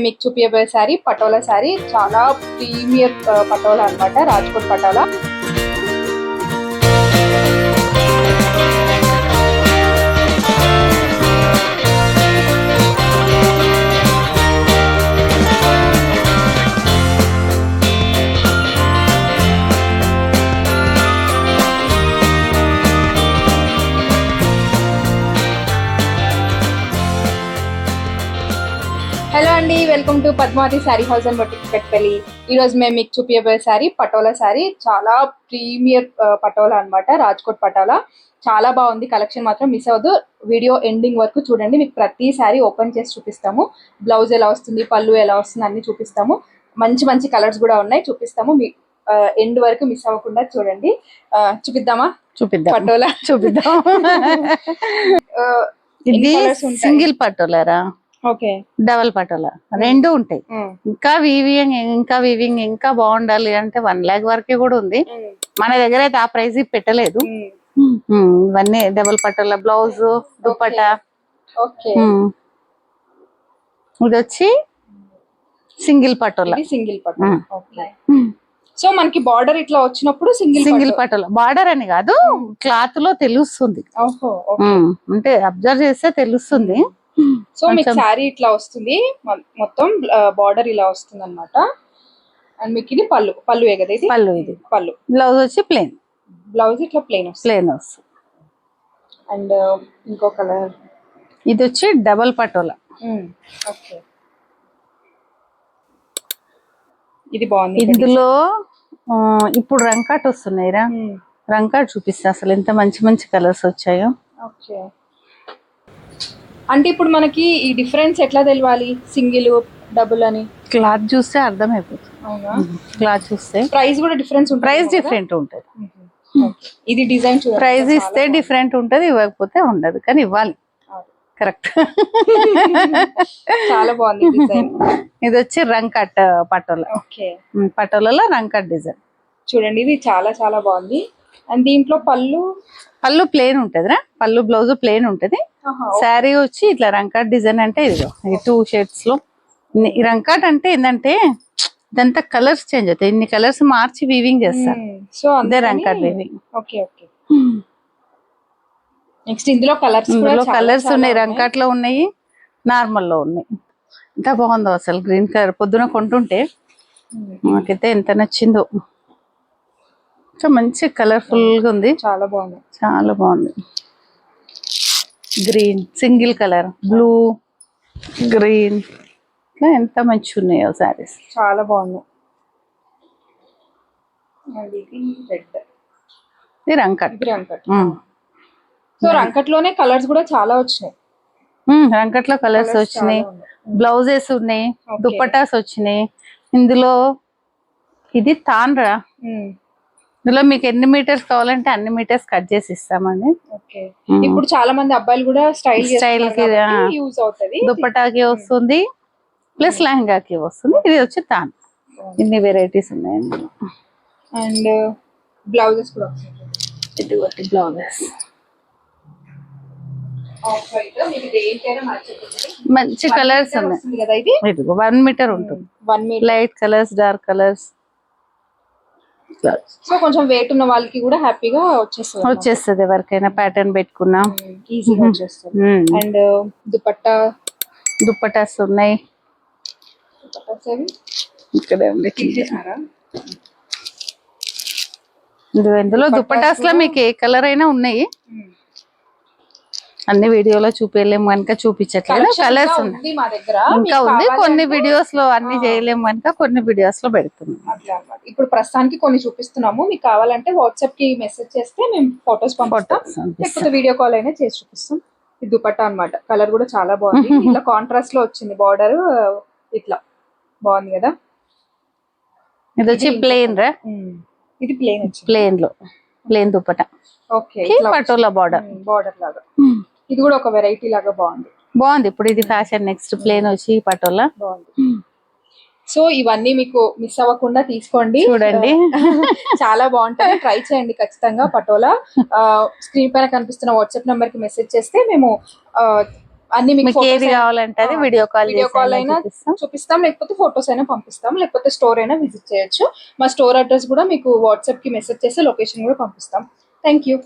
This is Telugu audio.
మీకు చూపించబోయే శారీ పటోలా శారీ, చాలా ప్రీమియర్ పటోలా అన్నమాట, రాజ్కోట్ పటోలా. హలో అండి, welcome to Padmavati sari house and boutique Petpalli. ఈ రోజు మేము మీకు చూపించబోయే శారీ పటోలా శారీ, చాలా ప్రీమియర్ పటోలా అన్నమాట, రాజ్కోట్ పటోలా. చాలా బాగుంది, కలెక్షన్ మాత్రం మిస్ అవ్వద్దు. వీడియో ఎండింగ్ వరకు చూడండి, మీకు ప్రతి శారీ ఓపెన్ చేసి చూపిస్తాము. బ్లౌజ్ ఎలా వస్తుంది, పళ్ళు ఎలా వస్తుంది అన్ని చూపిస్తాము. మంచి మంచి కలర్స్ కూడా ఉన్నాయి, చూపిస్తాము. మీ ఎండ్ వరకు మిస్ అవ్వకుండా చూడండి. చూపిద్దామా? చూపిద్దాం, పటోలా చూపిద్దాం. ఇది సింగిల్ పటోలారా? ఓకే, డబల్ పటోలా రెండు ఉంటాయి. ఇంకా వీవింగ్ ఇంకా బాగుండాలి అంటే 1 lakh వరకే కూడా ఉంది. మన దగ్గర అయితే ఆ ప్రైస్ పెట్టలేదు. ఇవన్నీ డబల్ పటోలా, బ్లౌజ్, దుప్పటా. ఇది వచ్చి single patola. Single patola. So మనకి బార్డర్ ఇట్లా వచ్చినప్పుడు సింగిల్ పటోలా. బార్డర్ అని కాదు, క్లాత్ లో తెలుస్తుంది. అంటే అబ్జర్వ్ చేస్తే తెలుస్తుంది. సో మీకు శారీ ఇట్లా వస్తుంది, మొత్తం బార్డర్ ఇలా వస్తుంది అన్నమాట. అండ్ మీకు ఇది పళ్ళు కదా? ఇది పళ్ళు. బ్లౌజ్ వచ్చి ప్లెయిన్. బ్లౌజ్ ఇట్లా ప్లెయిన్ వస్తుంది. అండ్ ఇంకో కలర్, ఇది వచ్చి డబల్ పటోలా. ఓకే, ఇది బాగుంది. ఇందులో ఇప్పుడు రంకాట్ వస్తున్నాయిరా, రంకాట్ చూపిస్తా అసలు ఎంత మంచి మంచి కలర్స్ వచ్చాయో. ఓకే, అంటే ఇప్పుడు మనకి ఈ డిఫరెన్స్ ఎట్లా తెలియాలి, సింగిల్ డబుల్ అని? క్లాత్ చూస్తే అర్థమైపోతుంది. అవునా? క్లాత్ చూస్తే ప్రైస్ కూడా డిఫరెన్స్ ఉంటుంది. ప్రైస్ డిఫరెంట్ ఉంటుంది. ఇది డిజైన్ ప్రైస్ ఇస్తే డిఫరెంట్ ఉంటది, ఇవ్వకపోతే ఉండదు, కానీ ఇవ్వాలి. కరెక్ట్. చాలా బాగుంది డిజైన్. ఇది వచ్చి రంకట్ పటోలా. ఓకే, పటోలాలో రంకట్ డిజైన్ చూడండి, ఇది చాలా చాలా బాగుంది. అండ్ దీంట్లో పళ్ళు ప్లేన్ ఉంటదిరా, పళ్ళు బ్లౌజ్ ప్లేన్ ఉంటది. శారీ వచ్చి ఇట్లా రంకాట్ డిజైన్ అంటే ఇదిగో ఈ 2 షేడ్స్ లో. ఈ రంకాట్ అంటే ఏంటంటే ఇదంతా కలర్స్ చేంజ్ అవుతాయి, ఇన్ని కలర్స్ మార్చి వీవింగ్ చేస్తారు. సో అదే రంకాట్ వీవింగ్. Okay okay. నెక్స్ట్ ఇందులో కలర్స్ ఉన్నాయి, రంకాట్ లో ఉన్నాయి, నార్మల్ లో ఉన్నాయి. ఎంత బాగుందో అసలు గ్రీన్ కలర్. పొద్దున కొంటుంటే నాకైతే ఎంత నచ్చిందో. మంచి కలర్ఫుల్ గా ఉంది, చాలా బాగుంది, చాలా బాగుంది. Green single colour, blue, green, ఎంత మంచి ఉన్నాయో సారీస్. చాలా బాగుంది. ఇది రంకట్. సో రంకట్ లోనే కలర్స్ కూడా చాలా వచ్చినాయి. రంకట్ లో కలర్స్ వచ్చినాయి, బ్లౌజెస్ ఉన్నాయి, దుప్పటాస్ వచ్చినాయి. ఇందులో ఇది తాన్రా, ఇందులో మీకు ఎన్ని మీటర్స్ కావాలంటే అన్ని మీటర్స్ కట్ చేసి ఇస్తామండి. ఇప్పుడు చాలా మంది అబ్బాయిలు కూడా స్టైల్ కి యూజ్ అవుతుంది. దుప్పటాకి వస్తుంది, ప్లస్ లెహంగాకి వస్తుంది. ఇది వచ్చి తాన్. ఇన్ని వెరైటీస్ ఉన్నాయండి. అండ్ బ్లౌజెస్ కూడా ఇది బ్లౌజెస్ మంచి కలర్స్ ఉన్నాయి. 1 మీటర్ ఉంటుంది, light colours, dark colours. So కొంచెం వెయిట్ ఉన్న వాళ్ళకి కూడా హ్యాపీగా వచ్చేస్తుంది, ఎవరికైనా ప్యాటర్న్ పెట్టుకున్నా ఈజీగా వచ్చేస్తుంది. అండ్ దుప్పటాస్ ఉన్నాయి ఇక్కడ. ఇందులో దుప్పటాస్ లో మీకు ఏ కలర్ అయినా ఉన్నాయి. అన్ని వీడియోలో చూపించలేము కనుక చూపించట్లేదు. కలర్స్ ఉన్నాయి, ఇంకా ఉంది. కొన్ని వీడియోస్ లో అన్ని చేయలేము కనుక కొన్ని వీడియోస్ లో పెడుతున్నాం. ఇప్పుడు ప్రస్తుతానికి కొన్ని చూపిస్తున్నాము, మీకు కావాలంటే వాట్సాప్ కి మెసేజ్ చేస్తే మేము ఫొటోస్ పంపిస్తాం, లేకపోతే వీడియో కాల్ అయినా చేసి చూపిస్తాం. ఇది దుపట్టా అన్నమాట, కలర్ కూడా చాలా బాగుంది. ఇట్లా కాంట్రాస్ట్ లో వచ్చింది బార్డర్, ఇట్లా బాగుంది కదా. ఇది వచ్చి ప్లెయిన్ రా, ఇది plain, plain dupatta. Okay, patola border లాగా. ఇది కూడా ఒక వెరైటీ లాగా బాగుంది. ఇప్పుడు ఇది ఫ్యాషన్. నెక్స్ట్ ప్లేన్ వచ్చి పటోలా బాగుంది. సో ఇవన్నీ మీకు మిస్ అవ్వకుండా తీసుకోండి, చూడండి. చాలా బాగుంటుంది, ట్రై చేయండి ఖచ్చితంగా. పటోలా స్క్రీన్ పైన కనిపిస్తున్న వాట్సాప్ నెంబర్ కి మెసేజ్ చేస్తే మేము అన్ని మీకు మీకు ఏది కావాలంటే అది వీడియో కాల్ వీడియో కాల్ అయినా చూపిస్తాం. చూపిస్తాం, లేకపోతే ఫొటోస్ అయినా పంపిస్తాం, లేకపోతే స్టోర్ అయినా విజిట్ చేయొచ్చు. మా స్టోర్ అడ్రస్ కూడా మీకు వాట్సాప్ కి మెసేజ్ చేసి లొకేషన్ కూడా పంపిస్తాం. Thank you.